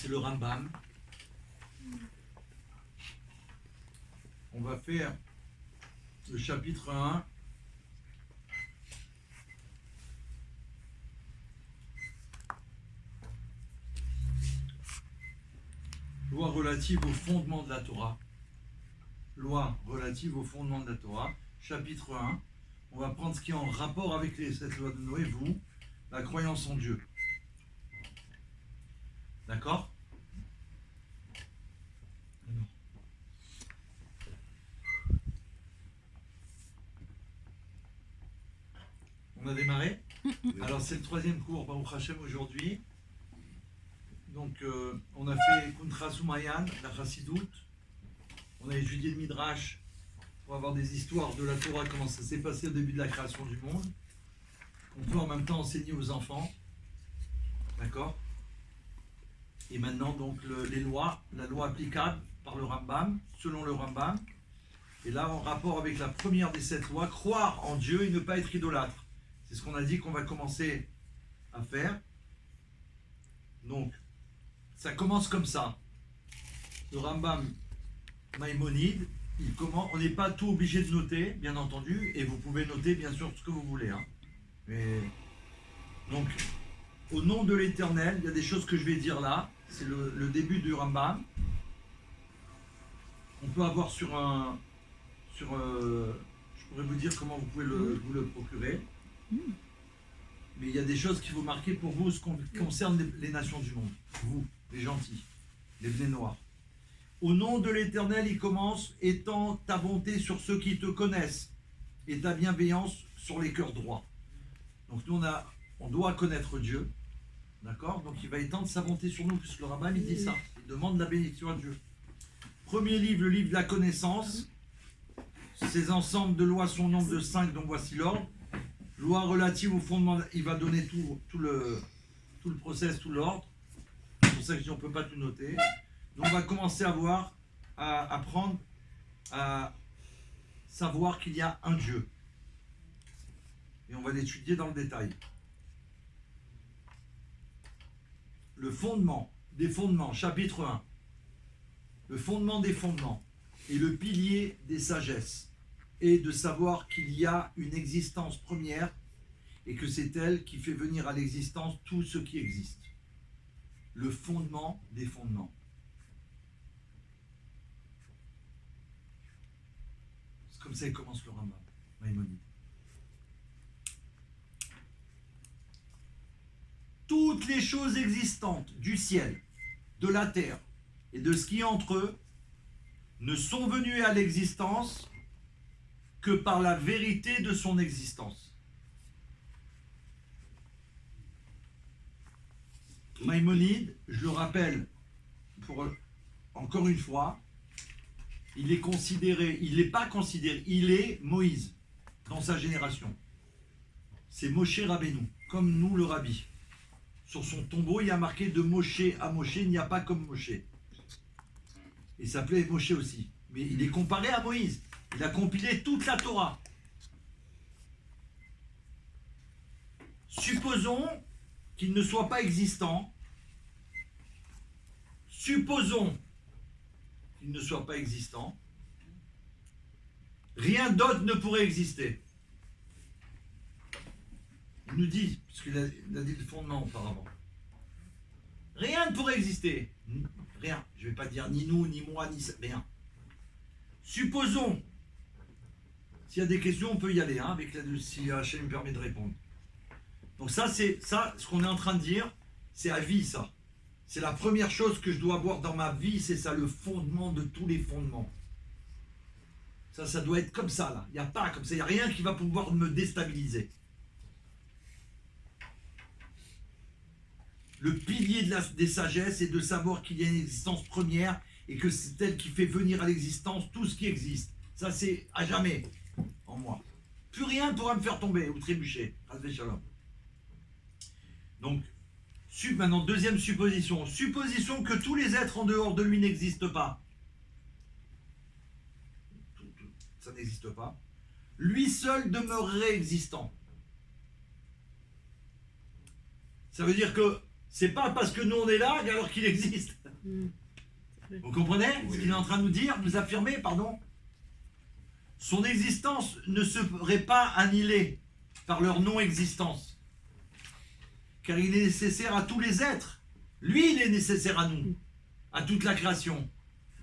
c'est le Rambam. On va faire le chapitre 1. Loi relative au fondement de la Torah. Loi relative au fondement de la Torah. Chapitre 1. On va prendre ce qui est en rapport avec cette loi de Noé, vous, la croyance en Dieu. D'accord ? On a démarré. Alors c'est le troisième cours Baruch Hashem aujourd'hui. Donc on a fait Kuntra Soumayan, la Chassidoute. On a étudié le Midrash pour avoir des histoires de la Torah, comment ça s'est passé au début de la création du monde. On peut en même temps enseigner aux enfants. D'accord ? Et maintenant donc les lois, la loi applicable par le Rambam, selon le Rambam. Et là en rapport avec la première des 7 lois, croire en Dieu et ne pas être idolâtre. C'est ce qu'on a dit qu'on va commencer à faire. Donc, ça commence comme ça. Le Rambam Maïmonide, on n'est pas tout obligé de noter, bien entendu, et vous pouvez noter bien sûr ce que vous voulez. Hein. Mais, donc, au nom de l'Éternel, il y a des choses que je vais dire là. C'est le début du Rambam. On peut avoir je pourrais vous dire comment vous pouvez vous le procurer. Mais il y a des choses qu'il faut marquer pour vous, ce qui concerne les nations du monde. Vous, les gentils, les blés noirs. Au nom de l'Éternel, il commence, étends ta bonté sur ceux qui te connaissent et ta bienveillance sur les cœurs droits. Donc nous, on doit connaître Dieu, d'accord ? Donc il va étendre sa bonté sur nous, puisque le Rambam, il dit ça. Il demande la bénédiction à Dieu. Premier livre, le livre de la connaissance. Ces ensembles de lois sont au nombre de 5, donc voici l'ordre. Loi relative au fondement, il va donner tout le process, tout l'ordre. C'est pour ça que je dis on ne peut pas tout noter. Donc on va commencer à apprendre à savoir qu'il y a un Dieu. Et on va l'étudier dans le détail. Le fondement des fondements, chapitre 1. Le fondement des fondements est le pilier des sagesses. Et de savoir qu'il y a une existence première et que c'est elle qui fait venir à l'existence tout ce qui existe. Le fondement des fondements. C'est comme ça qu'il commence le Rambam, Maïmonide. Toutes les choses existantes du ciel, de la terre et de ce qui est entre eux ne sont venues à l'existence que par la vérité de son existence. Maïmonide, je le rappelle, encore une fois, il n'est pas considéré, il est Moïse dans sa génération. C'est Moshe Rabbeinu, comme nous le Rabbi. Sur son tombeau, il y a marqué de Moshe à Moshe, il n'y a pas comme Moshe. Il s'appelait Moshe aussi, mais il est comparé à Moïse. Il a compilé toute la Torah. Supposons qu'il ne soit pas existant. Supposons qu'il ne soit pas existant. Rien d'autre ne pourrait exister. Il nous dit, puisqu'il a dit le fondement auparavant. Rien ne pourrait exister. Rien. Je ne vais pas dire ni nous, ni moi, ni rien. Supposons. S'il y a des questions, on peut y aller, hein, si Hachem me permet de répondre. Donc ça, ce qu'on est en train de dire, c'est à vie, ça. C'est la première chose que je dois avoir dans ma vie, c'est ça, le fondement de tous les fondements. Ça doit être comme ça, là. Il n'y a pas comme ça, il n'y a rien qui va pouvoir me déstabiliser. Le pilier des sagesses est de savoir qu'il y a une existence première et que c'est elle qui fait venir à l'existence tout ce qui existe. Ça, c'est à jamais en moi. Plus rien ne pourra me faire tomber ou trébucher. Donc, maintenant, deuxième supposition. Supposition que tous les êtres en dehors de lui n'existent pas. Ça n'existe pas. Lui seul demeurerait existant. Ça veut dire que C'est pas parce que nous on est là alors qu'il existe. Vous comprenez ce qu'il est en train de nous dire, nous affirmer, pardon? Son existence ne serait pas annihilée par leur non-existence. Car il est nécessaire à tous les êtres. Lui, il est nécessaire à nous, à toute la création,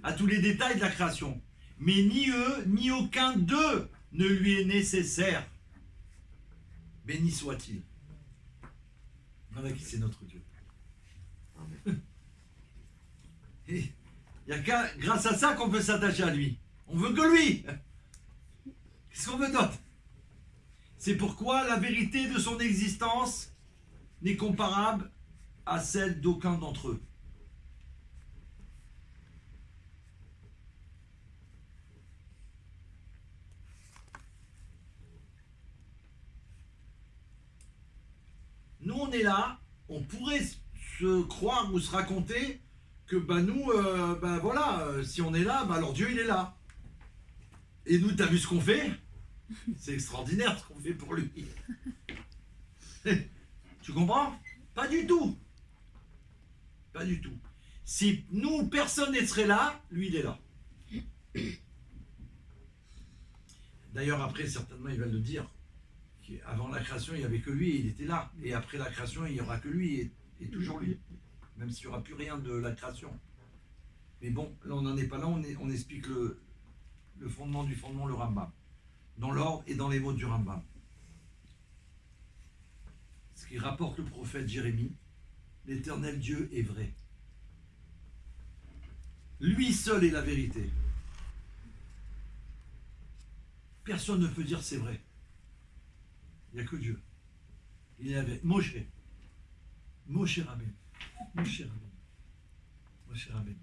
à tous les détails de la création. Mais ni eux, ni aucun d'eux ne lui est nécessaire. Béni soit-il. Voilà qui c'est notre Dieu. Il n'y a qu'à, grâce à ça qu'on peut s'attacher à lui. On veut que lui. Qu'est-ce qu'on veut d'autre? C'est pourquoi la vérité de son existence n'est comparable à celle d'aucun d'entre eux. Nous, on est là, on pourrait se croire ou se raconter que nous, voilà, si on est là, alors Dieu, il est là. Et nous, t'as vu ce qu'on fait? C'est extraordinaire ce qu'on fait pour lui. Tu comprends? Pas du tout. Pas du tout. Si nous, personne ne serait là, lui, il est là. D'ailleurs, après, certainement, il va le dire. Avant la création, il n'y avait que lui, il était là. Et après la création, il n'y aura que lui et toujours lui. Même s'il n'y aura plus rien de la création. Mais bon, là, on n'en est pas là, on explique le fondement du fondement, le Rambam. Dans l'ordre et dans les mots du Rambam. Ce qui rapporte le prophète Jérémie, l'éternel Dieu est vrai. Lui seul est la vérité. Personne ne peut dire c'est vrai. Il n'y a que Dieu. Il est avec Moshe. Moshe Rabbeinu. Moshe Rabbeinu. Moshe Rabbeinu.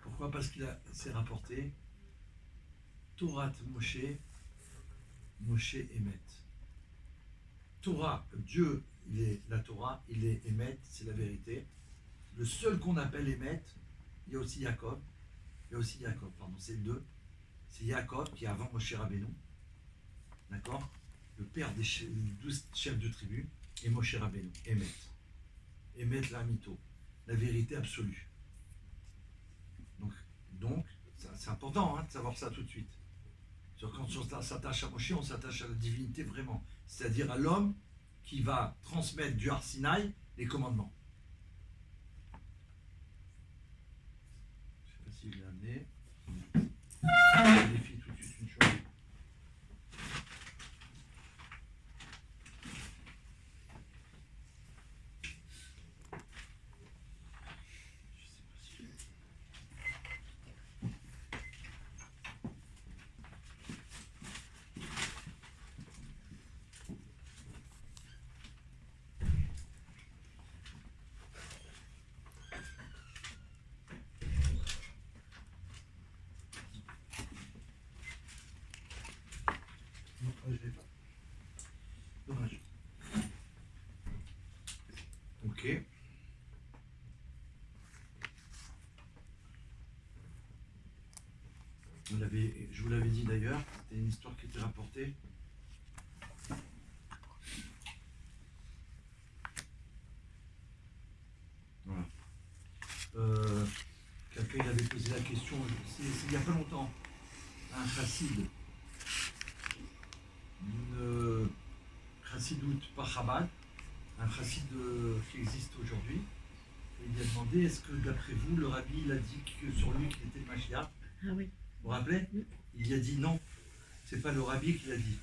Pourquoi? Parce qu'il s'est rapporté Torah Moshe, Moshe Emet. Torah, Dieu, il est la Torah, il est Emet, c'est la vérité. Le seul qu'on appelle Emet, il y a aussi Jacob. Il y a aussi Jacob, pardon, c'est deux. C'est Jacob qui est avant Moshe Rabbeinu. D'accord? Le père des 12 chefs de tribu, et Moshe Rabbeinu, Emet. Emet la mytho, la vérité absolue. Donc c'est important de savoir ça tout de suite. Quand on s'attache à Moshe, on s'attache à la divinité vraiment. C'est-à-dire à l'homme qui va transmettre du Har Sinaï les commandements. Je ne sais pas si je l'ai amené. Je vérifie tout de suite une chose. Je l'ai pas. Dommage. Ok. Je vous l'avais dit d'ailleurs, c'était une histoire qui était rapportée. Voilà. Quelqu'un avait posé la question, c'est il n'y a pas longtemps, un chassid, une chassidoute par Chabad, un chassid qui existe aujourd'hui. Il lui a demandé, est-ce que d'après vous, le rabbi il a dit que sur lui qu'il était le Mashiach? Ah oui. Vous vous rappelez? Il a dit non, c'est pas le rabbi qui l'a dit.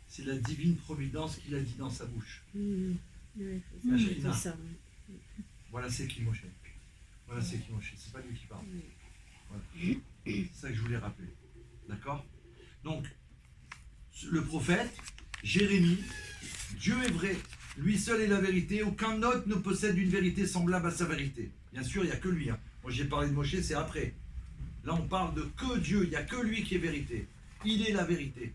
C'est la divine providence qui l'a dit dans sa bouche. Oui, La c'est Shekhinah. ça. Voilà, c'est qui Moshe. Voilà, c'est qui Moshe. C'est pas lui qui parle. Voilà. C'est ça que je voulais rappeler. D'accord? Donc, le prophète, Jérémie, Dieu est vrai. Lui seul est la vérité. Aucun autre ne possède une vérité semblable à sa vérité. Bien sûr, il n'y a que lui. Moi, j'ai parlé de Moshe, c'est après. Là, on parle de que Dieu. Il n'y a que lui qui est vérité. Il est la vérité.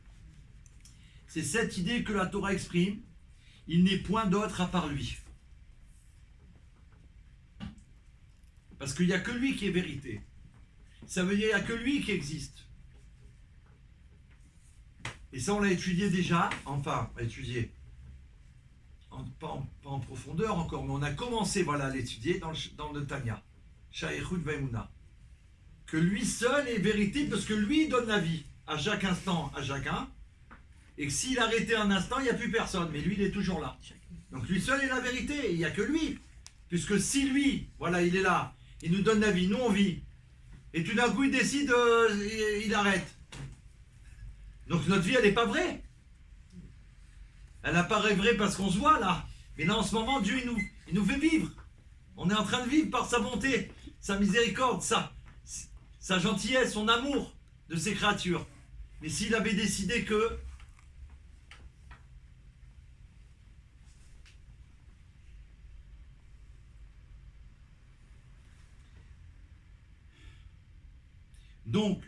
C'est cette idée que la Torah exprime. Il n'est point d'autre à part lui. Parce qu'il n'y a que lui qui est vérité. Ça veut dire qu'il n'y a que lui qui existe. Et ça, on l'a étudié déjà. Enfin, étudié. pas en profondeur encore, mais on a commencé voilà, à l'étudier dans le Tanya, Sha'echut Vaimuna, que lui seul est vérité parce que lui donne la vie à chaque instant, à chacun, et que s'il arrêtait un instant, il n'y a plus personne, mais lui il est toujours là. Donc lui seul est la vérité, il n'y a que lui, puisque si lui, voilà, il est là, il nous donne la vie, nous on vit, et tout d'un coup il décide, il arrête. Donc notre vie elle n'est pas vraie. Elle apparaît vraie parce qu'on se voit là. Mais là en ce moment Dieu il nous fait vivre. On est en train de vivre par sa bonté, sa miséricorde, sa gentillesse, son amour de ses créatures. Mais s'il avait décidé que donc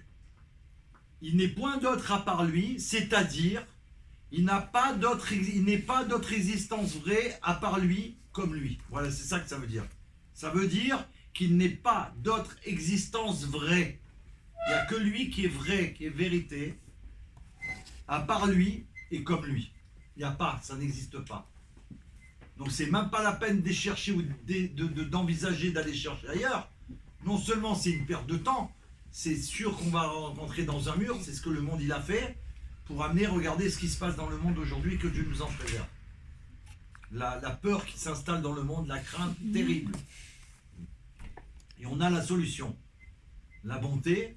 il n'est point d'autre à part lui, c'est-à-dire il n'est pas d'autre existence vraie à part lui comme lui. Voilà, c'est ça que ça veut dire. Ça veut dire qu'il n'est pas d'autre existence vraie. Il n'y a que lui qui est vrai, qui est vérité, à part lui et comme lui. Il n'y a pas, ça n'existe pas. Donc c'est même pas la peine de chercher ou d'envisager d'aller chercher ailleurs. Non seulement c'est une perte de temps, c'est sûr qu'on va rentrer dans un mur, c'est ce que le monde il a fait, pour amener, regarder ce qui se passe dans le monde aujourd'hui, que Dieu nous en préserve. La peur qui s'installe dans le monde, la crainte terrible. Et on a la solution. La bonté,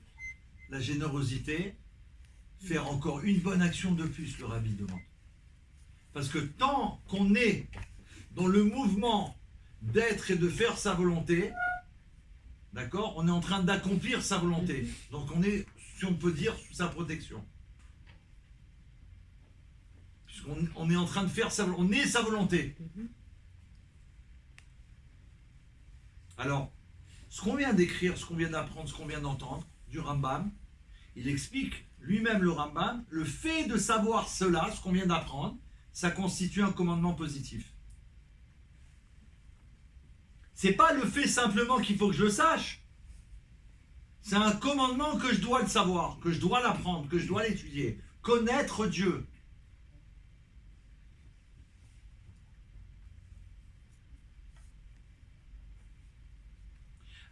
la générosité, faire encore une bonne action de plus, le rabbi demande. Parce que tant qu'on est dans le mouvement d'être et de faire sa volonté, d'accord, on est en train d'accomplir sa volonté. Donc on est, si on peut dire, sous sa protection. On est en train de faire on est sa volonté. Alors, ce qu'on vient d'écrire, ce qu'on vient d'apprendre, ce qu'on vient d'entendre du Rambam, il explique lui-même le Rambam, le fait de savoir cela, ce qu'on vient d'apprendre, ça constitue un commandement positif. C'est pas le fait simplement qu'il faut que je le sache. C'est un commandement que je dois le savoir, que je dois l'apprendre, que je dois l'étudier. Connaître Dieu.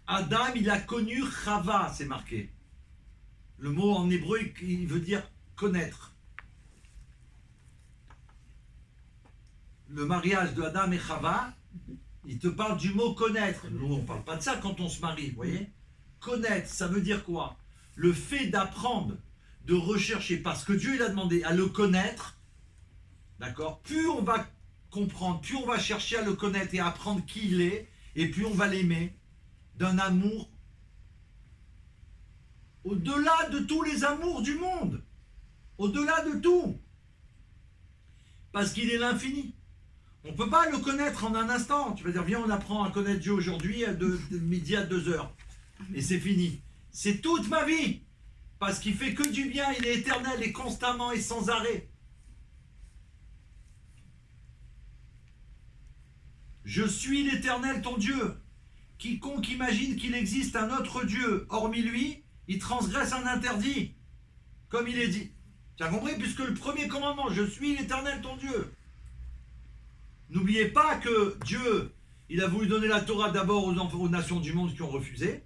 Adam, il a connu Chava, c'est marqué. Le mot en hébreu, il veut dire connaître. Le mariage de Adam et Chava, il te parle du mot connaître. Nous, on ne parle pas de ça quand on se marie, vous voyez. Connaître, ça veut dire quoi? Le fait d'apprendre, de rechercher, parce que Dieu il a demandé à le connaître, d'accord? Plus on va comprendre, plus on va chercher à le connaître et à apprendre qui il est, et plus on va l'aimer. D'un amour au-delà de tous les amours du monde, au-delà de tout, parce qu'il est l'infini. On ne peut pas le connaître en un instant. Tu vas dire, viens, on apprend à connaître Dieu aujourd'hui de midi à 2h, et c'est fini. C'est toute ma vie, parce qu'il fait que du bien, il est éternel et constamment et sans arrêt. Je suis l'Éternel ton Dieu. Quiconque imagine qu'il existe un autre Dieu hormis lui, il transgresse un interdit, comme il est dit. Tu as compris? Puisque le premier commandement, je suis l'Éternel ton Dieu. N'oubliez pas que Dieu, il a voulu donner la Torah d'abord aux nations du monde qui ont refusé.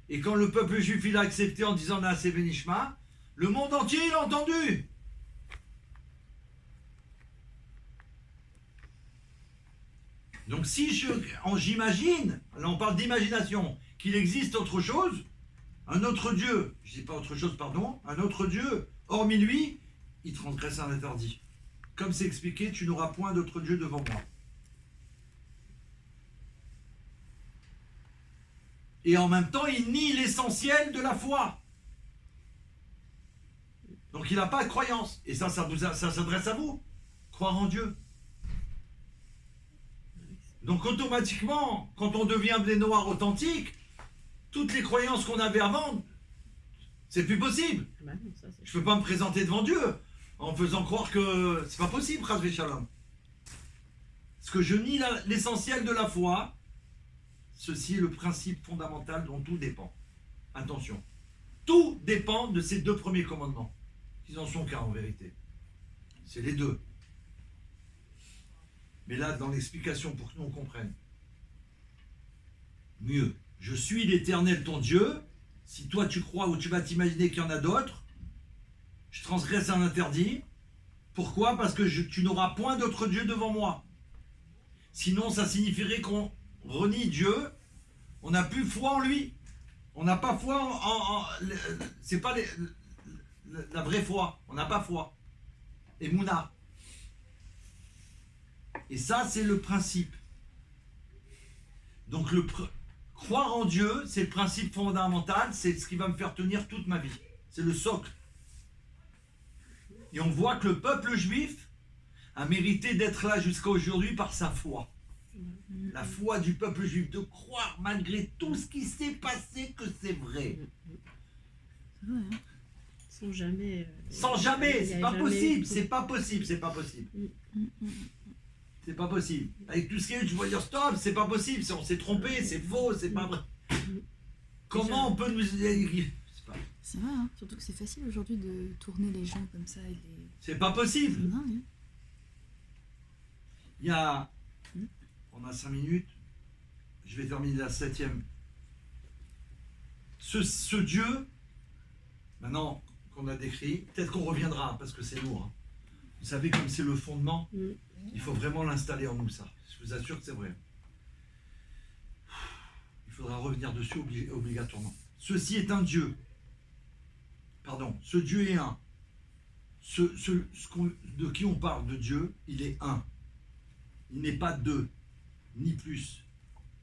Et quand le peuple juif il a accepté en disant Naaseh Venishma, le monde entier il a entendu. Donc si j'imagine, là on parle d'imagination, qu'il existe autre chose, un autre Dieu, je dis pas autre chose, pardon, un autre Dieu, hormis lui, il transgresse un interdit. Comme c'est expliqué, tu n'auras point d'autre Dieu devant moi. Et en même temps, il nie l'essentiel de la foi. Donc il n'a pas de croyance. Et ça s'adresse à vous. Croire en Dieu. Donc automatiquement, quand on devient blé noir authentique, toutes les croyances qu'on avait avant, c'est plus possible. Je ne peux pas me présenter devant Dieu en faisant croire que c'est pas possible, Chas v'Shalom. Parce que je nie l'essentiel de la foi. Ceci est le principe fondamental dont tout dépend. Attention, tout dépend de ces deux premiers commandements. Ils en sont qu'un en vérité. C'est les deux. Mais là, dans l'explication, pour que nous on comprenne. Mieux. Je suis l'Éternel ton Dieu. Si toi tu crois ou tu vas t'imaginer qu'il y en a d'autres, je transgresse un interdit. Pourquoi? Parce que tu n'auras point d'autre Dieu devant moi. Sinon, ça signifierait qu'on renie Dieu. On n'a plus foi en lui. On n'a pas foi c'est pas la vraie foi. On n'a pas foi. Et Mouna. Et ça, c'est le principe. Donc, croire en Dieu, c'est le principe fondamental. C'est ce qui va me faire tenir toute ma vie. C'est le socle. Et on voit que le peuple juif a mérité d'être là jusqu'à aujourd'hui par sa foi. La foi du peuple juif, de croire malgré tout ce qui s'est passé que c'est vrai. C'est vrai, hein. Sans jamais... Sans jamais, c'est pas possible, c'est pas possible, c'est pas possible. C'est pas possible. Avec tout ce qu'il y a eu, tu vas dire stop, c'est pas possible, on s'est trompé, c'est faux, c'est pas vrai. Comment on peut nous... C'est vrai, hein. Surtout que c'est facile aujourd'hui de tourner les gens comme ça. C'est pas possible. Non, hein. Il y a... On a 5 minutes. Je vais terminer la 7e. Ce Dieu, maintenant qu'on a décrit, peut-être qu'on reviendra, parce que c'est lourd. Hein. Vous savez, comme c'est le fondement, il faut vraiment l'installer en nous, ça. Je vous assure que c'est vrai. Il faudra revenir dessus obligatoirement. Ceci est un Dieu. Pardon, ce Dieu est un. De qui on parle de Dieu, il est un. Il n'est pas deux, ni plus,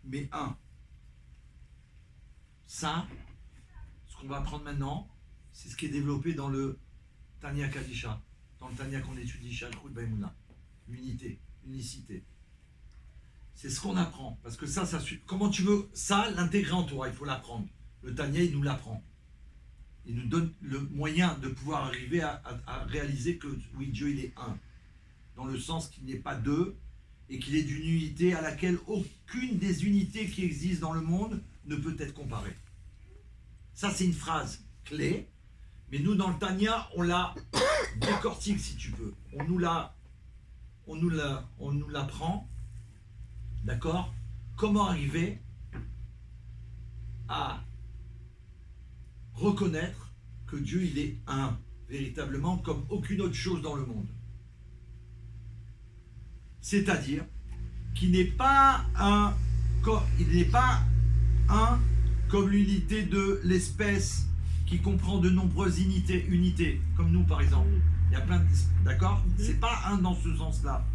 mais un. Ça, ce qu'on va apprendre maintenant, c'est ce qui est développé dans le Tanya Kadisha, dans le Tanya qu'on étudie chez Al-Khut Baïmouna. L'unité, unicité. C'est ce qu'on apprend, parce que ça comment tu veux ça l'intégrer en toi, il faut l'apprendre. Le Tanya, il nous l'apprend. Il nous donne le moyen de pouvoir arriver à réaliser que oui, Dieu, il est un. Dans le sens qu'il n'est pas deux, et qu'il est d'une unité à laquelle aucune des unités qui existent dans le monde ne peut être comparée. Ça, c'est une phrase clé, mais nous, dans le Tanya, on la décortique, si tu veux. On nous l'apprend, d'accord? Comment arriver à reconnaître que Dieu, il est un, véritablement, comme aucune autre chose dans le monde. C'est-à-dire qu'il n'est pas un comme l'unité de l'espèce qui comprend de nombreuses unités, comme nous par exemple. Il y a plein de... D'accord? C'est pas un dans ce sens-là.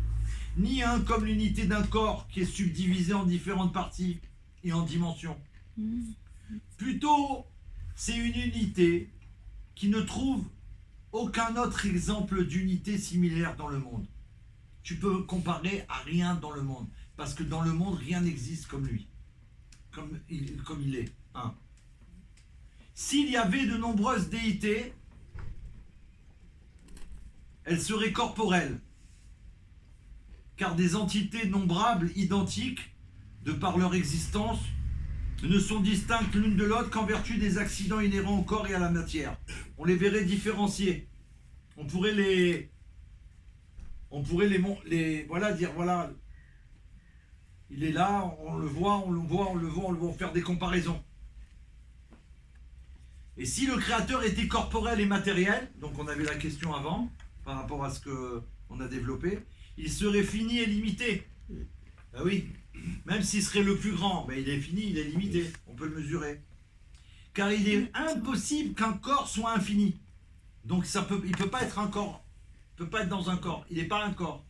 Ni un comme l'unité d'un corps qui est subdivisé en différentes parties et en dimensions. Plutôt, c'est une unité qui ne trouve aucun autre exemple d'unité similaire dans le monde. Tu peux comparer à rien dans le monde, parce que dans le monde, rien n'existe comme lui, comme il est, un. S'il y avait de nombreuses déités, elles seraient corporelles, car des entités nombrables, identiques, de par leur existence, ne sont distinctes l'une de l'autre qu'en vertu des accidents inhérents au corps et à la matière. On les verrait différenciés. On pourrait les voilà, dire voilà, il est là, on le voit, faire des comparaisons. Et si le Créateur était corporel et matériel, donc on avait la question avant, par rapport à ce qu'on a développé, il serait fini et limité. Ben oui, même s'il serait le plus grand, ben il est fini, il est limité, on peut le mesurer. Car il est impossible qu'un corps soit infini. Donc il ne peut pas être un corps. Il ne peut pas être dans un corps, il n'est pas un corps.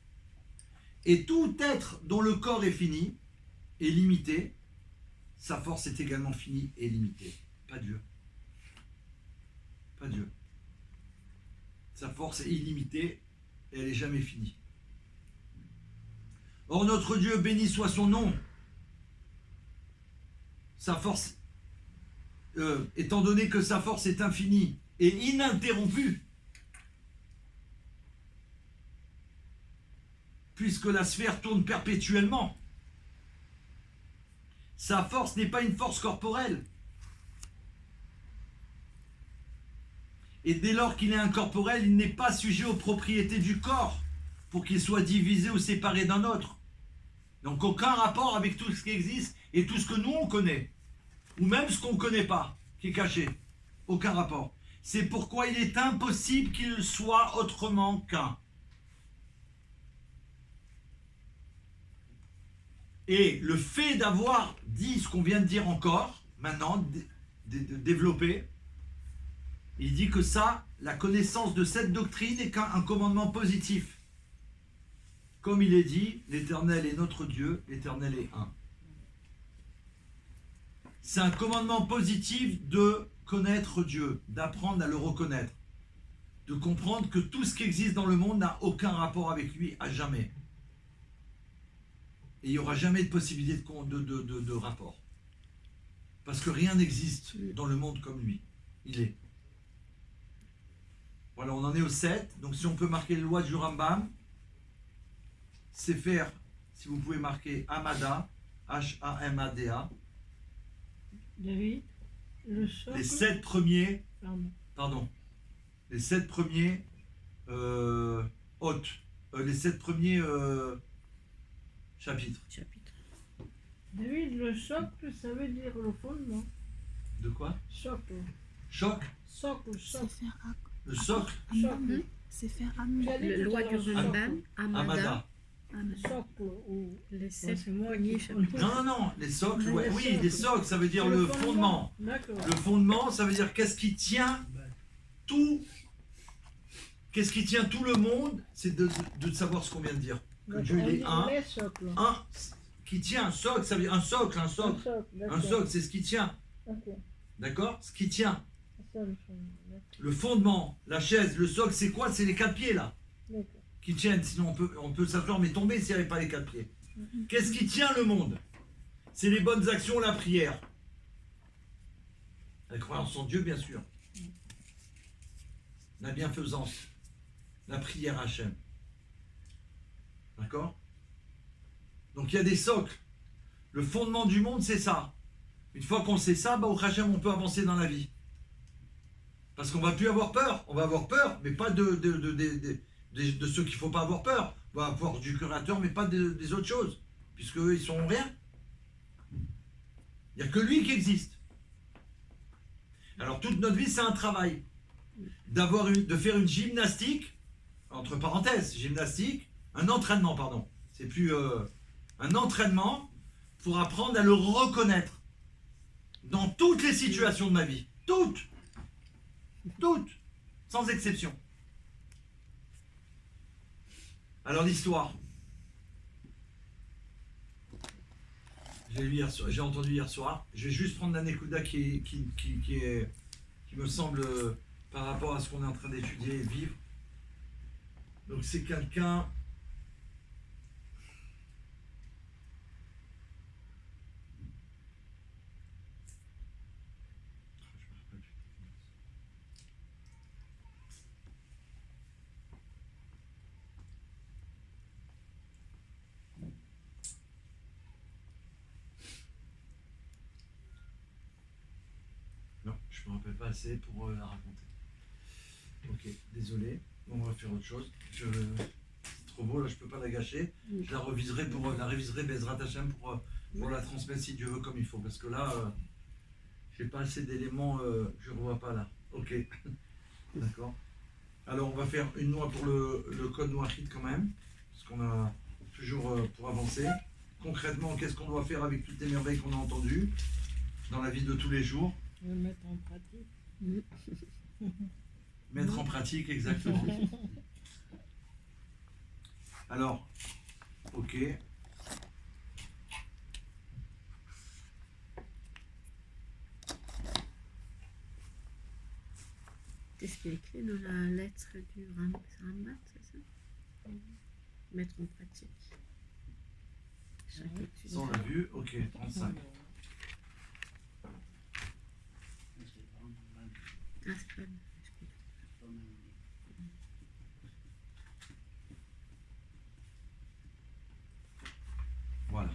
Et tout être dont le corps est fini, est limité, sa force est également finie et limitée. Pas Dieu. Pas Dieu. Sa force est illimitée et elle n'est jamais finie. Or notre Dieu, béni soit son nom, sa force, étant donné que sa force est infinie et ininterrompue, puisque la sphère tourne perpétuellement. Sa force n'est pas une force corporelle. Et dès lors qu'il est incorporel, il n'est pas sujet aux propriétés du corps pour qu'il soit divisé ou séparé d'un autre. Donc aucun rapport avec tout ce qui existe et tout ce que nous on connaît. Ou même ce qu'on ne connaît pas, qui est caché. Aucun rapport. C'est pourquoi il est impossible qu'il soit autrement qu'un. Et le fait d'avoir dit ce qu'on vient de dire encore, maintenant, de développer, il dit que ça, la connaissance de cette doctrine est qu'un commandement positif. Comme il est dit, l'Éternel est notre Dieu, l'Éternel est un. C'est un commandement positif de connaître Dieu, d'apprendre à le reconnaître, de comprendre que tout ce qui existe dans le monde n'a aucun rapport avec lui à jamais. Et il n'y aura jamais de possibilité de rapport. Parce que rien n'existe dans le monde comme lui. Il est. Voilà, on en est au 7. Donc si on peut marquer les lois du Rambam, c'est faire, si vous pouvez marquer Hamada, H-A-M-A-D-A. David, le socle. Les 7 premiers, Pardon. les 7 premiers hôtes, les 7 premiers chapitres. David, le socle, ça veut dire le fondement. De quoi? Socle. Choc, Socle, C'est socle. faire le socle, Socle. C'est faire Am. J'allais Le tout loi à du l'heure, Rambam, Amada. Amada, Socle ou les bon, 7 c'est moi premiers qui chapitres. Non, les socles, Mais ouais, les oui, socles. les socles, ça veut dire C'est le fondement. D'accord. Le fondement, ça veut dire qu'est-ce qui tient tout, qu'est-ce qui tient tout le monde, c'est de savoir ce qu'on vient de dire. Que Dieu il est un, Les socles. un qui tient un socle, ça veut dire un socle, Un socle, un d'accord. socle, c'est ce qui tient, Ok. d'accord? Ce qui tient. C'est ça le fondement. D'accord. Le fondement, la chaise, le socle, c'est quoi? C'est les 4 pieds là, D'accord. qui tiennent. Sinon on peut s'asseoir mais tomber s'il n'y avait pas les 4 pieds. Qu'est-ce qui tient le monde? C'est les bonnes actions, la prière. La croyance en Dieu, bien sûr. La bienfaisance. La prière à Hachem. D'accord? Donc il y a des socles. Le fondement du monde, c'est ça. Une fois qu'on sait ça, au Hachem, on peut avancer dans la vie. Parce qu'on va plus avoir peur. On va avoir peur, mais pas de ceux qu'il ne faut pas avoir peur. On va avoir du Créateur, mais pas des autres choses. Puisque eux, ils sont rien. Il n'y a que lui qui existe. Alors toute notre vie, c'est un travail. De faire une gymnastique, entre parenthèses, gymnastique, un entraînement, pardon. C'est plus un entraînement pour apprendre à le reconnaître dans toutes les situations de ma vie. Toutes. Toutes. Sans exception. Alors l'histoire. J'ai entendu hier soir. Je vais juste prendre l'anekdote qui me semble par rapport à ce qu'on est en train d'étudier et de vivre. Donc c'est quelqu'un. Non, je me rappelle pas assez pour la raconter. Ok, désolé. On va faire autre chose. C'est trop beau, là je peux pas la gâcher. Je la réviserai Bezrat Hashem pour la transmettre si Dieu veut comme il faut. Parce que là, j'ai pas assez d'éléments, je ne vois pas là. Ok, d'accord. Alors on va faire une noix pour le code Noachide quand même. Parce qu'on a toujours pour avancer. Concrètement, qu'est-ce qu'on doit faire avec toutes les merveilles qu'on a entendues dans la vie de tous les jours? Je vais le mettre en pratique. Mettre en pratique, exactement. Alors, ok. Qu'est-ce qui est écrit dans la lettre du Rambam, c'est ça? Mettre en pratique. Chaque étude. Ça on l'a vu, ok, 35. Ah, c'est pas bon. Voilà.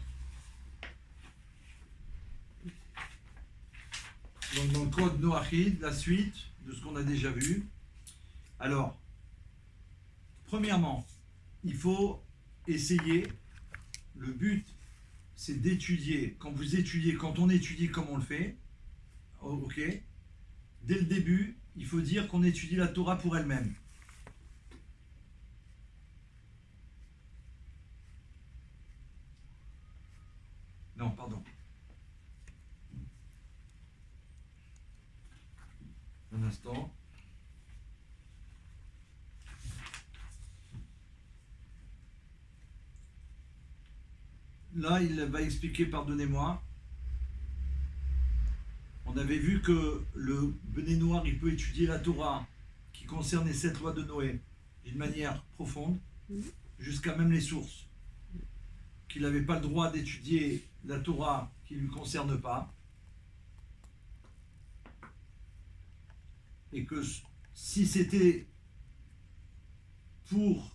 Donc dans le code Noachide, la suite de ce qu'on a déjà vu. Alors, premièrement, il faut essayer, le but c'est d'étudier. Quand vous étudiez, quand on étudie comme on le fait, ok, dès le début, il faut dire qu'on étudie la Torah pour elle-même. Non, pardon. Un instant. Là, il va expliquer, pardonnez-moi. On avait vu que le Béné Noir, il peut étudier la Torah qui concerne les 7 lois de Noé d'une manière profonde, jusqu'à même les sources. Qu'il n'avait pas le droit d'étudier la Torah qui ne lui concerne pas. Et que si c'était pour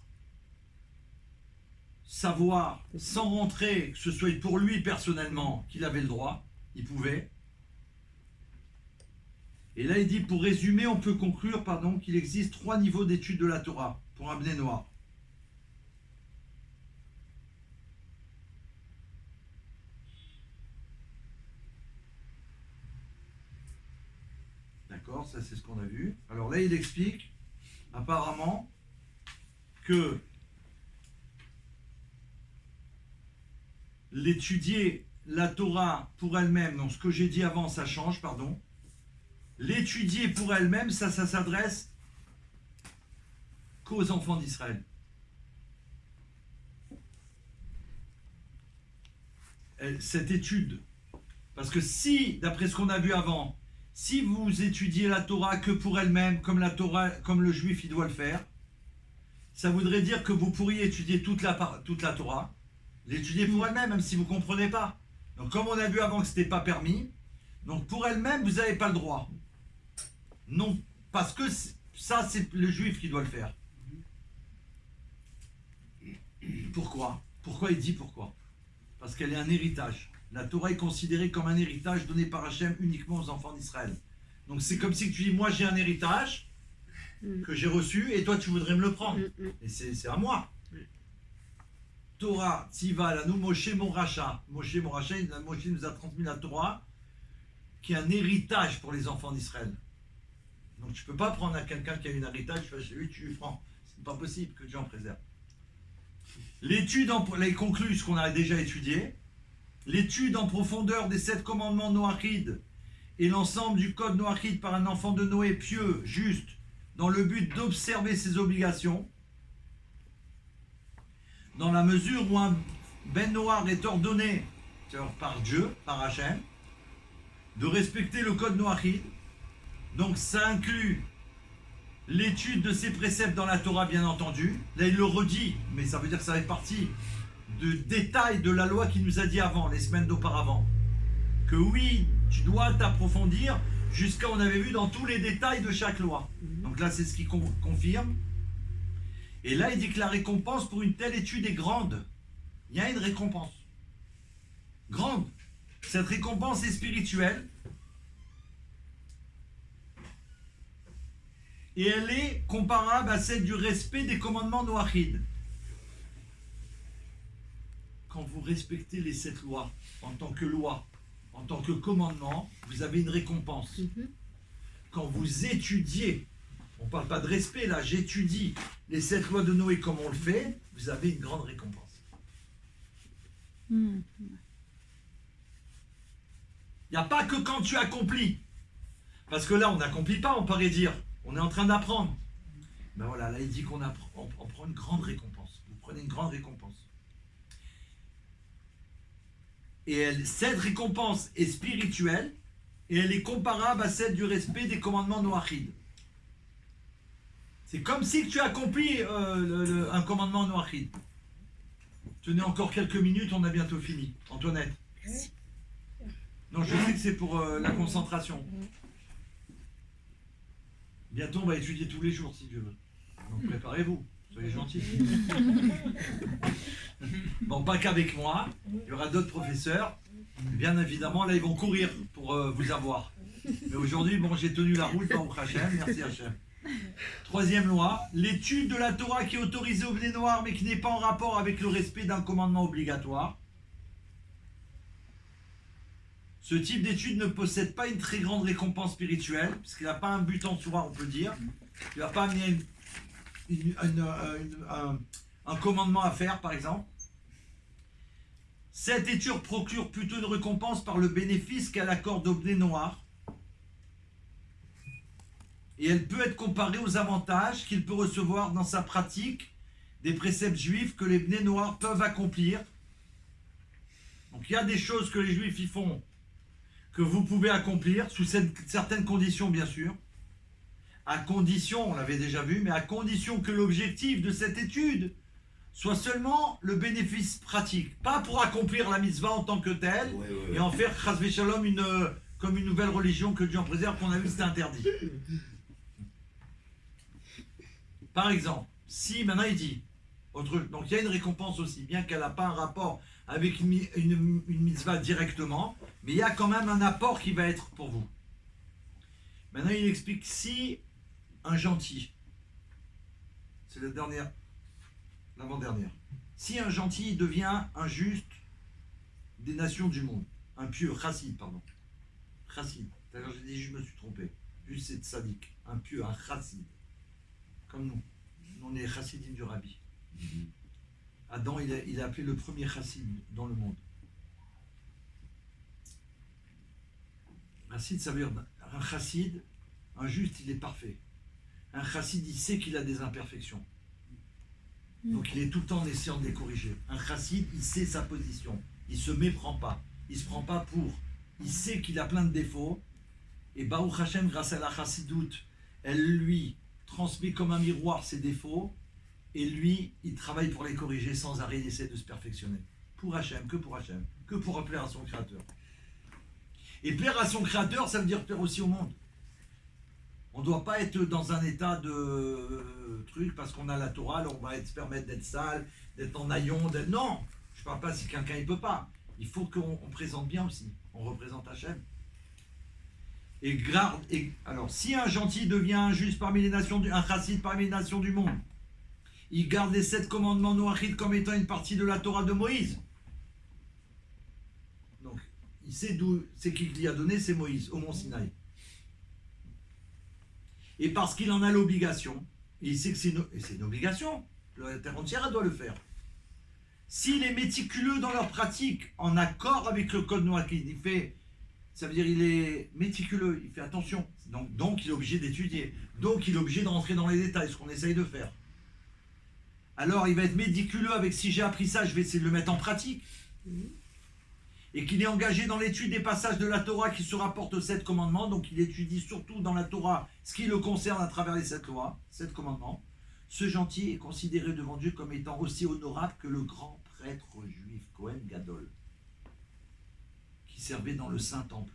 savoir, sans rentrer, que ce soit pour lui personnellement qu'il avait le droit, il pouvait. Et là, il dit, pour résumer, on peut conclure, qu'il existe 3 niveaux d'étude de la Torah pour un Béné Noir. D'accord, ça c'est ce qu'on a vu. Alors là, il explique, apparemment, que l'étudier la Torah pour elle-même, donc ce que j'ai dit avant, ça change, l'étudier pour elle-même, ça s'adresse qu'aux enfants d'Israël. Cette étude, parce que si, d'après ce qu'on a vu avant, si vous étudiez la Torah que pour elle-même, comme le juif il doit le faire, ça voudrait dire que vous pourriez étudier toute la Torah, l'étudier pour elle-même, même si vous ne comprenez pas. Donc comme on a vu avant que ce n'était pas permis, donc pour elle-même, vous n'avez pas le droit. Non, parce que ça, c'est le juif qui doit le faire. Pourquoi? Pourquoi il dit pourquoi? Parce qu'elle est un héritage. La Torah est considérée comme un héritage donné par Hachem uniquement aux enfants d'Israël. Donc c'est comme si tu dis, moi j'ai un héritage que j'ai reçu et toi tu voudrais me le prendre. Et c'est à moi. Torah, Tziva, Lanu, Moshe, Moracha. Moshe nous a transmis la Torah, qui est un héritage pour les enfants d'Israël. Donc tu ne peux pas prendre à quelqu'un qui a un héritage, tu vas chez lui, tu lui prends. C'est pas possible, que Dieu en préserve. L'étude, là il conclut ce qu'on a déjà étudié, l'étude en profondeur des 7 commandements noachides et l'ensemble du code noachide par un enfant de Noé pieux, juste, dans le but d'observer ses obligations, dans la mesure où un Ben Noir est ordonné par Dieu, par Hachem, de respecter le code noachide. Donc ça inclut l'étude de ces préceptes dans la Torah, bien entendu. Là, il le redit, mais ça veut dire que ça fait partie de détails de la loi qu'il nous a dit avant, les semaines d'auparavant. Que oui, tu dois t'approfondir jusqu'à, on avait vu, dans tous les détails de chaque loi. Donc là, c'est ce qui confirme. Et là, il dit que la récompense pour une telle étude est grande. Il y a une récompense. Grande. Cette récompense est spirituelle. Et elle est comparable à celle du respect des commandements noachides. Quand vous respectez les 7 lois, en tant que loi, en tant que commandement, vous avez une récompense. Quand vous étudiez, on ne parle pas de respect là, j'étudie les 7 lois de Noé comme on le fait, vous avez une grande récompense. Il n'y a pas que quand tu accomplis. Parce que là, on n'accomplit pas, on pourrait dire. On est en train d'apprendre. Ben voilà, là il dit qu'on prend une grande récompense. Vous prenez une grande récompense. Et cette récompense est spirituelle et elle est comparable à celle du respect des commandements noachides. C'est comme si tu accomplis un commandement noachide. Tenez encore quelques minutes, on a bientôt fini. Antoinette. Merci. Non, je sais que c'est pour la concentration. Bientôt, on va étudier tous les jours, si Dieu veut. Donc, préparez-vous. Soyez gentils. Bon, pas qu'avec moi. Il y aura d'autres professeurs. Bien évidemment, là, ils vont courir pour vous avoir. Mais aujourd'hui, bon, j'ai tenu la route, Baruch Hashem. Merci Hashem. 3e loi. L'étude de la Torah qui est autorisée au Béné Noir, mais qui n'est pas en rapport avec le respect d'un commandement obligatoire. Ce type d'étude ne possède pas une très grande récompense spirituelle, puisqu'il n'a pas un but en soi, on peut dire. Il ne va pas amener un commandement à faire, par exemple. Cette étude procure plutôt une récompense par le bénéfice qu'elle accorde au Bné Noir. Et elle peut être comparée aux avantages qu'il peut recevoir dans sa pratique des préceptes juifs que les Bné Noir peuvent accomplir. Donc il y a des choses que les juifs y font que vous pouvez accomplir, sous certaines conditions bien sûr. À condition, on l'avait déjà vu, mais à condition que l'objectif de cette étude soit seulement le bénéfice pratique. Pas pour accomplir la mitzvah en tant que telle, et en faire chas v'shalom comme une nouvelle religion que Dieu en préserve, qu'on a vu c'était interdit. Par exemple, si maintenant il dit, donc il y a une récompense aussi, bien qu'elle n'a pas un rapport avec une mitzvah directement, mais il y a quand même un apport qui va être pour vous. Maintenant il explique si un gentil, c'est l'avant-dernière, si un gentil devient un juste des nations du monde, un pieux, chassid, pardon, chassid, d'ailleurs j'ai dit je me suis trompé, juste c'est tzaddik, un pieux, un chassid, comme nous, on est chassidim du Rabbi. Adam il a appelé le premier chassid dans le monde. Chassid ça veut dire un chassid, un juste il est parfait. Un chassid, il sait qu'il a des imperfections. Donc il est tout le temps en essayant de les corriger. Un chassid, il sait sa position. Il ne se méprend pas. Il ne se prend pas pour. Il sait qu'il a plein de défauts. Et Baruch Hashem, grâce à la chassidoute, elle lui transmet comme un miroir ses défauts. Et lui, il travaille pour les corriger sans arrêt. Il essaie de se perfectionner. Pour Hashem, que pour Hashem. Que pour plaire à son Créateur. Et plaire à son Créateur, ça veut dire plaire aussi au monde. On ne doit pas être dans un état de truc parce qu'on a la Torah, alors on va se permettre d'être sale, d'être en haillon, d'être... Non, je ne parle pas si quelqu'un ne peut pas. Il faut qu'on présente bien aussi. On représente Hachem. Alors, si un gentil devient un juste parmi les nations, un chassid parmi les nations du monde, il garde les 7 commandements noachid comme étant une partie de la Torah de Moïse. Donc, il sait d'où c'est qui lui a donné, c'est Moïse, au mont Sinaï. Et parce qu'il en a l'obligation, il sait que c'est une obligation, la terre entière elle doit le faire. S'il est méticuleux dans leur pratique, en accord avec le code noachid, ça veut dire il est méticuleux, il fait attention, donc il est obligé d'étudier, donc il est obligé de rentrer dans les détails, ce qu'on essaye de faire. Alors il va être méticuleux avec si j'ai appris ça, je vais essayer de le mettre en pratique. Et qu'il est engagé dans l'étude des passages de la Torah qui se rapportent aux 7 commandements, donc il étudie surtout dans la Torah ce qui le concerne à travers les 7 lois, 7 commandements. Ce gentil est considéré devant Dieu comme étant aussi honorable que le grand prêtre juif Cohen Gadol, qui servait dans le Saint-Temple.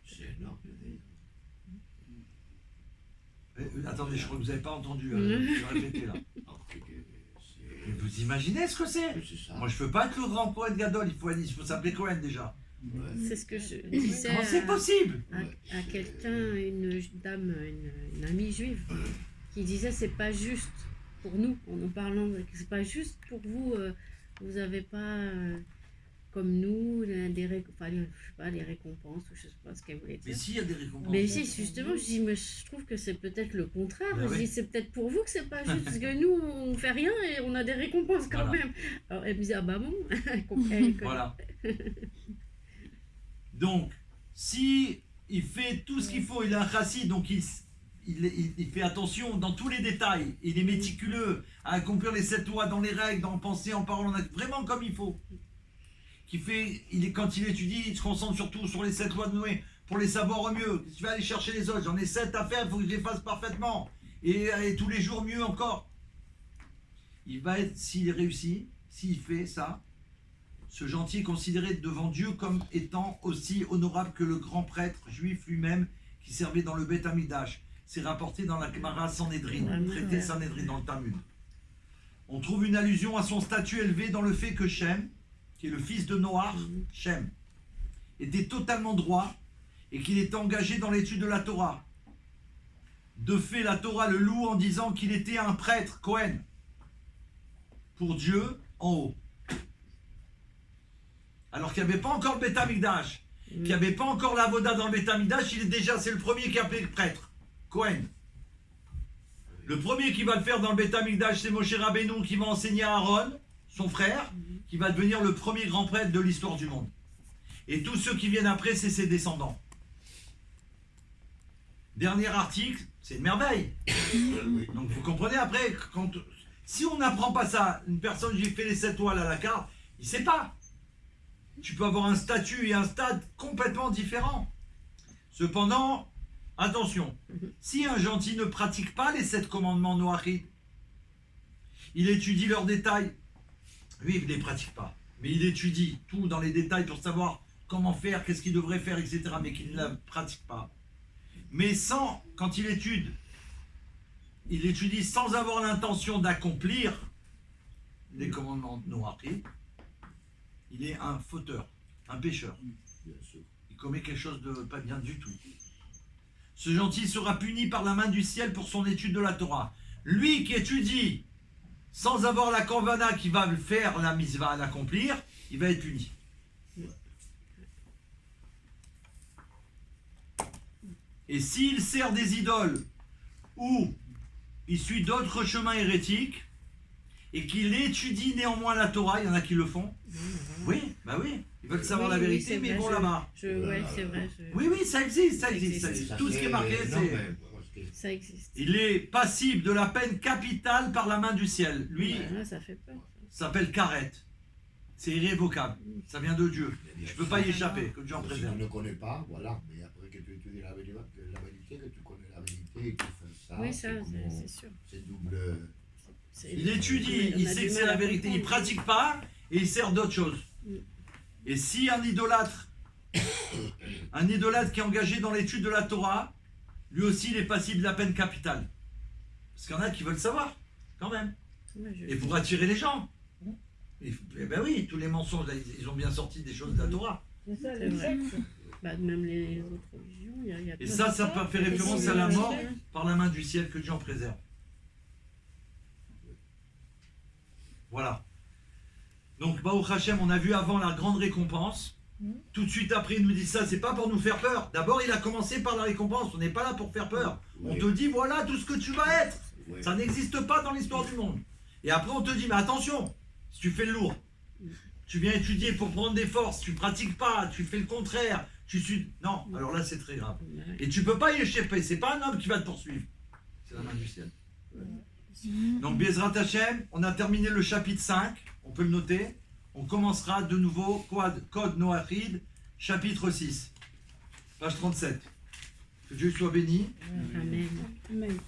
C'est énorme. Attendez, je crois que vous n'avez pas entendu, je vais répéter là. Mais vous imaginez ce que c'est? Moi je ne peux pas être le grand Cohen Gadol, il faut s'appeler Cohen déjà. C'est ce que je disais. Comment c'est possible? À quelqu'un, une dame, une amie juive, qui disait c'est pas juste pour nous, en parlant, c'est pas juste pour vous, vous n'avez pas comme nous des récompenses, ou je sais pas ce qu'elle voulait dire. Mais si, il y a des récompenses. Mais si, justement, je dis, mais je trouve que c'est peut-être le contraire. Ben Je dis, c'est peut-être pour vous que c'est pas juste, parce que nous, on fait rien et on a des récompenses quand même. Alors elle me disait, ah bah bon, voilà. Donc, si il fait tout ce qu'il faut, il est un chassid, donc il fait attention dans tous les détails, il est méticuleux à accomplir les 7 lois dans les règles, en pensée, en parole, vraiment comme il faut. Quand il étudie, il se concentre surtout sur les 7 lois de Noé, pour les savoir au mieux. Si tu vas aller chercher les autres, j'en ai 7 à faire, il faut que je les fasse parfaitement. Et tous les jours mieux encore. Il va être, s'il réussit, s'il fait ça, ce gentil est considéré devant Dieu comme étant aussi honorable que le grand prêtre juif lui-même qui servait dans le Beth Amidash. C'est rapporté dans la Gemara Sanhedrin, traité Sanhedrin dans le Talmud. On trouve une allusion à son statut élevé dans le fait que Shem, qui est le fils de Noach, Shem, était totalement droit et qu'il était engagé dans l'étude de la Torah. De fait, la Torah le loue en disant qu'il était un prêtre, Cohen, pour Dieu en haut. alors qu'il n'y avait pas encore le Beth Amikdash, qu'il n'y avait pas encore l'avoda dans le Beth Amikdash, c'est le premier qui a appelé le prêtre, Cohen. Le premier qui va le faire dans le Beth Amikdash, c'est Moshe Rabbeinu qui va enseigner à Aaron, son frère, qui va devenir le premier grand prêtre de l'histoire du monde. Et tous ceux qui viennent après, c'est ses descendants. Dernier article, c'est une merveille. Donc vous comprenez après, si on n'apprend pas ça, une personne, j'ai fait les 7 toiles à la carte, il ne sait pas. Tu peux avoir un statut et un stade complètement différents. Cependant, attention, si un gentil ne pratique pas les 7 commandements noachim, il étudie leurs détails. Lui, il ne les pratique pas. Mais il étudie tout dans les détails pour savoir comment faire, qu'est-ce qu'il devrait faire, etc. Mais qu'il ne la pratique pas. Mais quand il étudie sans avoir l'intention d'accomplir les commandements noachim, il est un fauteur, un pécheur. Il commet quelque chose de pas bien du tout. Ce gentil sera puni par la main du ciel pour son étude de la Torah. Lui qui étudie sans avoir la kavana qui va faire la mitzvah à l'accomplir, il va être puni. Et s'il sert des idoles ou il suit d'autres chemins hérétiques et qu'il étudie néanmoins la Torah, il y en a qui le font. Oui, bah oui, ils veulent savoir la vérité, mais ils vont là-bas. Ouais, c'est vrai. Oui, ça existe. Tout ce qui est marqué, c'est... Ça existe. Il est passible de la peine capitale par la main du ciel. Lui, ça fait peur. Ça s'appelle karet. C'est irrévocable. Ça vient de Dieu. Je ne peux pas y échapper, que Dieu en préserve. Si tu ne connais pas, voilà, mais après que tu étudies la vérité, que tu connais la vérité et que tu fais ça, oui, ça, c'est sûr. C'est double. Il étudie, il sait que c'est la vérité, il ne pratique pas et il sert d'autres choses. Et si un idolâtre qui est engagé dans l'étude de la Torah, lui aussi il est passible de la peine capitale. Parce qu'il y en a qui veulent savoir, quand même. Et pour attirer les gens. Et ben oui, tous les mensonges, là, ils ont bien sorti des choses de la Torah. C'est ça, les sectes. Même les autres religions, il y a Et ça fait référence à la mort par la main du ciel, que Dieu en préserve. Voilà. Donc, Baruch Hashem, on a vu avant la grande récompense. Tout de suite après, il nous dit ça, c'est pas pour nous faire peur. D'abord, il a commencé par la récompense. On n'est pas là pour faire peur. On te dit, voilà tout ce que tu vas être. Ça n'existe pas dans l'histoire du monde. Et après, on te dit, mais attention, si tu fais le lourd, tu viens étudier pour prendre des forces, tu pratiques pas, tu fais le contraire, non, alors là, c'est très grave. Et tu peux pas y échapper. C'est pas un homme qui va te poursuivre. C'est la main du ciel. Donc, Bezrat Hashem, on a terminé le chapitre 5. On peut le noter. On commencera de nouveau Code Noachid, chapitre 6, page 37. Que Dieu soit béni. Amen. Amen.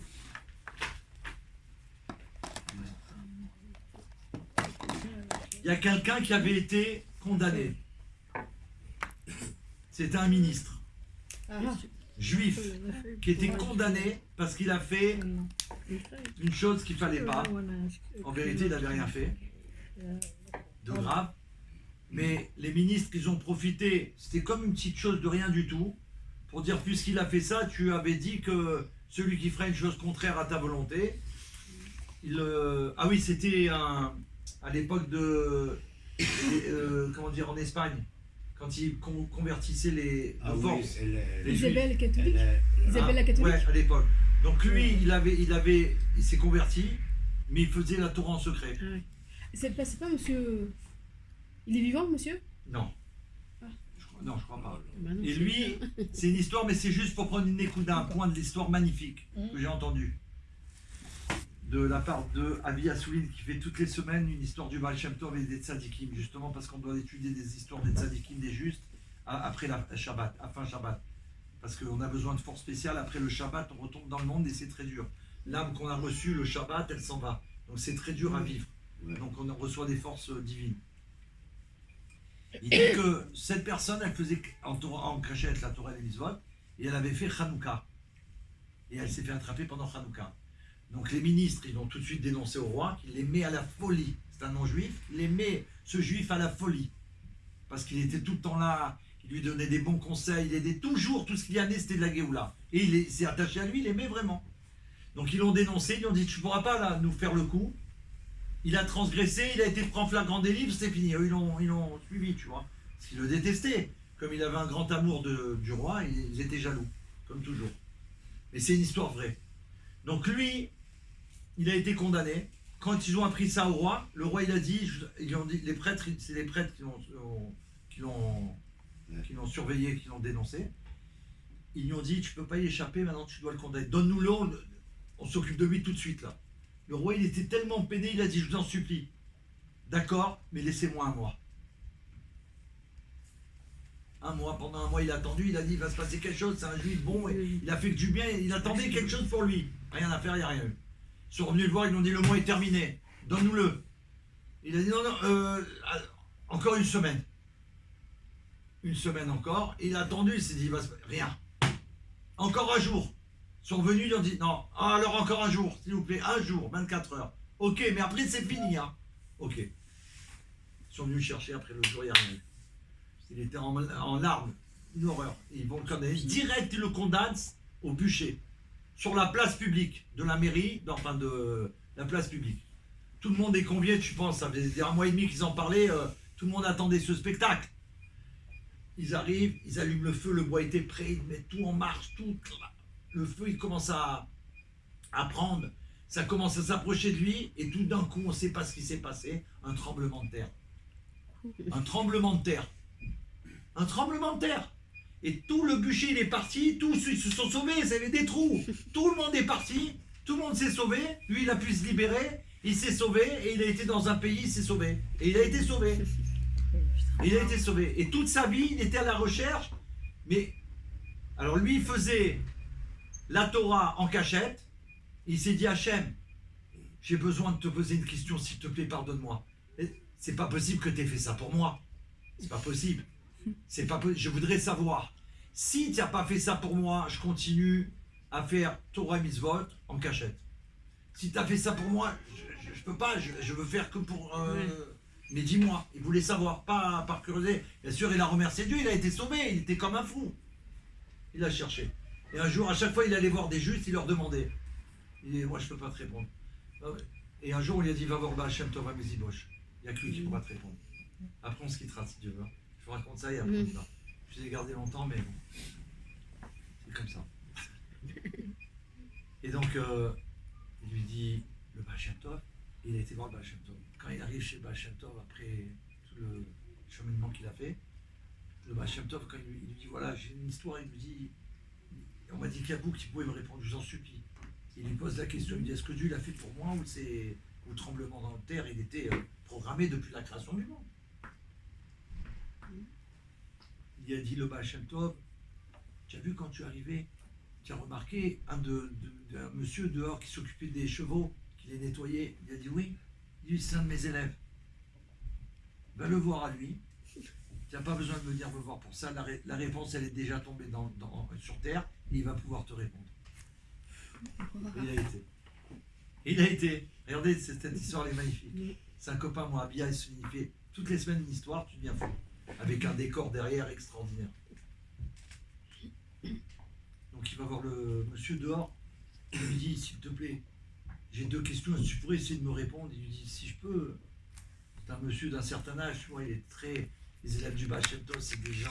Il y a quelqu'un qui avait été condamné. C'était un ministre juif qui était condamné parce qu'il a fait une chose qu'il ne fallait pas. En vérité, il n'avait rien fait de grave. Mais les ministres, ils ont profité, c'était comme une petite chose de rien du tout, pour dire, puisqu'il a fait ça, tu avais dit que celui qui ferait une chose contraire à ta volonté, ah oui, c'était à l'époque de... comment dire, en Espagne, quand ils convertissaient les forces. Isabelle catholique. Isabelle la catholique. Ouais, à l'époque. Donc lui, il s'est converti, mais il faisait la Torah en secret. C'est pas monsieur... Il est vivant, monsieur? Non. Ah. Non, je crois pas. Non, Et lui, c'est une histoire, mais c'est juste pour prendre une écoute d'un point de l'histoire magnifique que j'ai entendu de la part de Avi Assouline, qui fait toutes les semaines une histoire du Baal Shem Tov et des Tzadikim, justement parce qu'on doit étudier des histoires des Tzadikim, des justes, après la Shabbat, à fin Shabbat. Parce qu'on a besoin de force spéciale. Après le Shabbat, on retombe dans le monde et c'est très dur. L'âme qu'on a reçue, le Shabbat, elle s'en va. Donc c'est très dur à vivre. Donc on reçoit des forces divines. Il dit que cette personne, elle faisait en cachette la Torah et les mitzvot, et elle avait fait Hanouka. Et elle s'est fait attraper pendant Hanouka. Donc les ministres, ils l'ont tout de suite dénoncé au roi, qu'il les met à la folie. C'est un non-juif, il les met, ce juif, à la folie. Parce qu'il était tout le temps là, il lui donnait des bons conseils, il aidait toujours, tout ce qu'il y avait, c'était de la Géoula. Et il s'est attaché à lui, il l'aimait vraiment. Donc ils l'ont dénoncé, ils lui ont dit, tu ne pourras pas là, nous faire le coup. Il a transgressé, il a été pris en flagrant délit, c'est fini. Eux, ils l'ont suivi, tu vois. Parce qu'ils le détestaient. Comme il avait un grand amour du roi, ils étaient jaloux, comme toujours. Mais c'est une histoire vraie. Donc lui, il a été condamné. Quand ils ont appris ça au roi, le roi il a dit, ils ont dit, les prêtres, c'est les prêtres qui l'ont surveillé, qui l'ont dénoncé. Ils lui ont dit, tu peux pas y échapper, maintenant tu dois le condamner. Donne-nous-le, on s'occupe de lui tout de suite là. Le roi il était tellement peiné, il a dit, je vous en supplie. D'accord, mais laissez-moi un mois. Un mois, pendant un mois il a attendu, il a dit, il va se passer quelque chose, c'est un juif bon, il a fait que du bien, il attendait quelque chose pour lui. Rien à faire, il n'y a rien eu. Ils sont revenus le voir, ils lui ont dit, le mois est terminé, donne-nous-le. Il a dit, non, encore une semaine. Une semaine encore, et il a attendu, il s'est dit, il va se passer rien. Encore un jour. Ils sont revenus, ils ont dit, non, alors encore un jour, s'il vous plaît, un jour, 24 heures. Ok, mais après c'est fini, hein. Ok. Ils sont venus chercher après le jour, il n'y a rien eu. Il était en larmes, une horreur. Ils vont le condamner. Direct, ils le condamnent au bûcher, sur la place publique de la mairie, enfin de la place publique. Tout le monde est convié, tu penses, ça faisait un mois et demi qu'ils en parlaient, tout le monde attendait ce spectacle. Ils arrivent, ils allument le feu, le bois était prêt, ils mettent tout en marche, tout. Le feu, il commence à prendre, ça commence à s'approcher de lui, et tout d'un coup, on ne sait pas ce qui s'est passé, un tremblement de terre. Un tremblement de terre. Un tremblement de terre. Et tout le bûcher, il est parti, tous ils se sont sauvés, ça avait des trous. Tout le monde est parti, tout le monde s'est sauvé, lui il a pu se libérer, il s'est sauvé, et il a été dans un pays, il s'est sauvé. Et il a été sauvé. Et il a été sauvé. Et toute sa vie, il était à la recherche, mais... Alors lui, il faisait la Torah en cachette, il s'est dit, Hachem, j'ai besoin de te poser une question, s'il te plaît, pardonne-moi. C'est pas possible que tu aies fait ça pour moi. C'est pas possible. C'est pas possible. Je voudrais savoir, si tu n'as pas fait ça pour moi, je continue à faire Torah Mitzvot en cachette. Si tu as fait ça pour moi, je peux pas, je veux faire que pour... Mais dis-moi, il voulait savoir, pas par curiosité. Bien sûr, il a remercié Dieu, il a été sauvé, il était comme un fou. Il a cherché. Et un jour, à chaque fois, il allait voir des justes, il leur demandait. Il dit, moi, je peux pas te répondre. Et un jour, on lui a dit, va voir Baal Shem Tov à Mezibosh. Il n'y a que lui qui pourra te répondre. Après, on se quittera, si Dieu veut. Je vous raconte ça et après, on y va. Je les ai gardés longtemps, mais bon. C'est comme ça. Et donc, il lui dit, le Baal Shem Tov, il a été voir le Baal Shem Tov. Quand il arrive chez le Baal Shem Tov, après tout le cheminement qu'il a fait, le Baal Shem Tov, quand il lui dit, voilà, j'ai une histoire, il lui dit, on m'a dit qu'il y a vous qui pouvez me répondre, je vous en supplie. Il lui pose la question, il dit, est-ce que Dieu l'a fait pour moi ou c'est le tremblement dans la terre, il était programmé depuis la création du monde. Il a dit, le Baal Shem Tov, tu as vu quand tu es arrivé, tu as remarqué un monsieur dehors qui s'occupait des chevaux, qui les nettoyait. Il a dit oui, il dit, c'est un de mes élèves. Va le voir à lui. Tu n'as pas besoin de me dire me voir pour ça. La réponse, elle est déjà tombée sur terre et il va pouvoir te répondre. Et il a été. Il a été. Regardez, cette histoire, elle est magnifique. C'est un copain, moi, Abia, il fait toutes les semaines une histoire, tu deviens fou. Avec un décor derrière extraordinaire. Donc il va voir le monsieur dehors. Il lui dit, s'il te plaît, j'ai 2 questions, est-ce que tu pourrais essayer de me répondre? Il lui dit, si je peux. C'est un monsieur d'un certain âge, tu vois, il est très... Les élèves du Baal Shem Tov, c'est des gens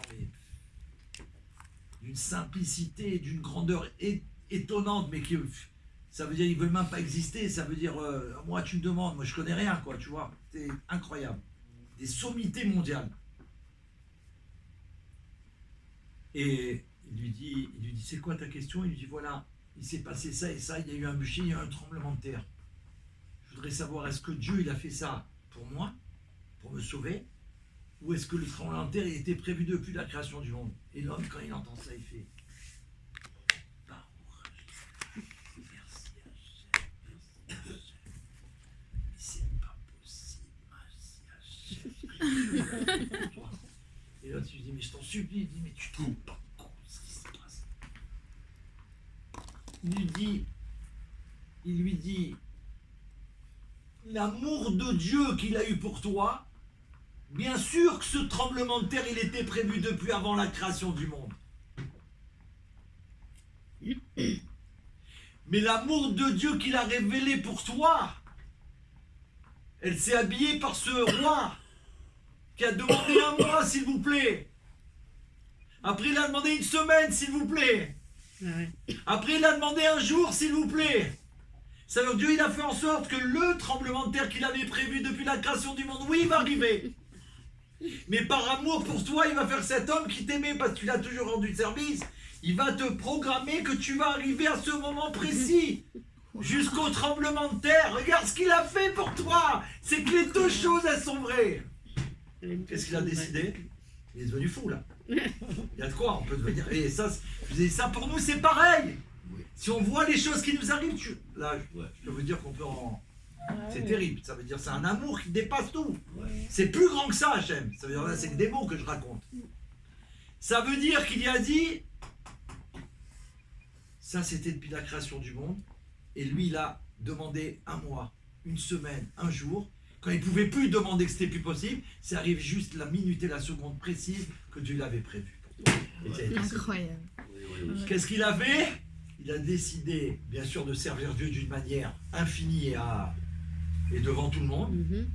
d'une simplicité, d'une grandeur étonnante, mais qui... Ça veut dire qu'ils ne veulent même pas exister, ça veut dire, moi tu me demandes, moi je connais rien, quoi, tu vois. C'est incroyable. Des sommités mondiales. Et il lui dit, c'est quoi ta question? Il lui dit, voilà, il s'est passé ça et ça, il y a eu un bûcher, il y a eu un tremblement de terre. Je voudrais savoir, est-ce que Dieu, il a fait ça pour moi, pour me sauver, ou est-ce que le tremblement de terre, il était prévu depuis la création du monde? Et l'homme, quand il entend ça, il fait, merci Hachem, c'est pas possible, merci Hachem. Et là, tu lui dis, mais je t'en supplie, il dit, mais tu te rends pas compte de ce qui se passe. Il lui dit, l'amour de Dieu qu'il a eu pour toi, bien sûr que ce tremblement de terre, il était prévu depuis avant la création du monde. Mais l'amour de Dieu qu'il a révélé pour toi, elle s'est habillée par ce roi qui a demandé un mois, s'il vous plaît. Après, il a demandé une semaine, s'il vous plaît. Ah ouais. Après, il a demandé un jour, s'il vous plaît. Ça veut dire Dieu, il a fait en sorte que le tremblement de terre qu'il avait prévu depuis la création du monde, oui, il va arriver. Mais par amour pour toi, il va faire cet homme qui t'aimait parce que tu l'as toujours rendu service. Il va te programmer que tu vas arriver à ce moment précis. Jusqu'au tremblement de terre. Regarde ce qu'il a fait pour toi. C'est que les deux choses, elles sont vraies. Qu'est-ce qu'il a décidé? Il est devenu fou, là. Il y a de quoi, on peut devenir... Et ça, ça pour nous, c'est pareil. Si on voit les choses qui nous arrivent, là, je peux vous dire qu'on peut en... C'est terrible. Ça veut dire c'est un amour qui dépasse tout. C'est plus grand que ça, Hachem. Ça veut dire là, c'est que des mots que je raconte. Ça veut dire qu'il y a dit... Ça, c'était depuis la création du monde. Et lui, il a demandé un mois, une semaine, un jour. Quand il ne pouvait plus demander que c'était plus possible, ça arrive juste la minute et la seconde précise que Dieu l'avait prévu. Incroyable. Qu'est-ce qu'il a fait? Il a décidé, bien sûr, de servir Dieu d'une manière infinie et devant tout le monde. Mhm.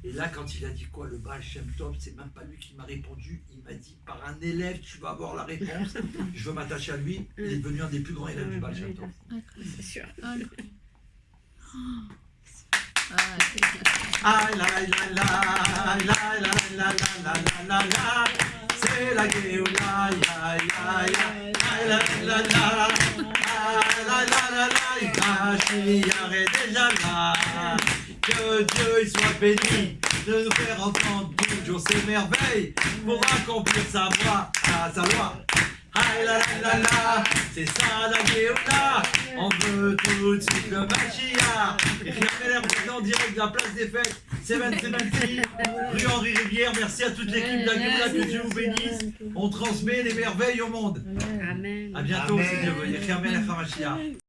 Et là, quand il a dit quoi, le Baal Shem Tov, c'est même pas lui qui m'a répondu. Il m'a dit, par un élève, tu vas avoir la réponse. Je veux m'attacher à lui. Il est devenu un des plus grands élèves du Baal Shem Tov. C'est sûr. Incroyable. Ah la la la la la la la la la, c'est la Géoula, ya ya ya, la la la la, la la la la, Mashiach est déjà là. Que Dieu il soit béni de nous faire entendre toujours ses merveilles pour accomplir sa voie, sa loi. Ah la la la la, c'est ça la Géoula. On veut tout de suite le Mashiach. Et Riameler maintenant en direct de la place des fêtes. C'est 26 rue Henri Rivière. Merci à toute l'équipe de la Géoula, que Dieu vous bénisse. On transmet les merveilles au monde. Amen. A bientôt si Dieu veut. Riameler Mashiach.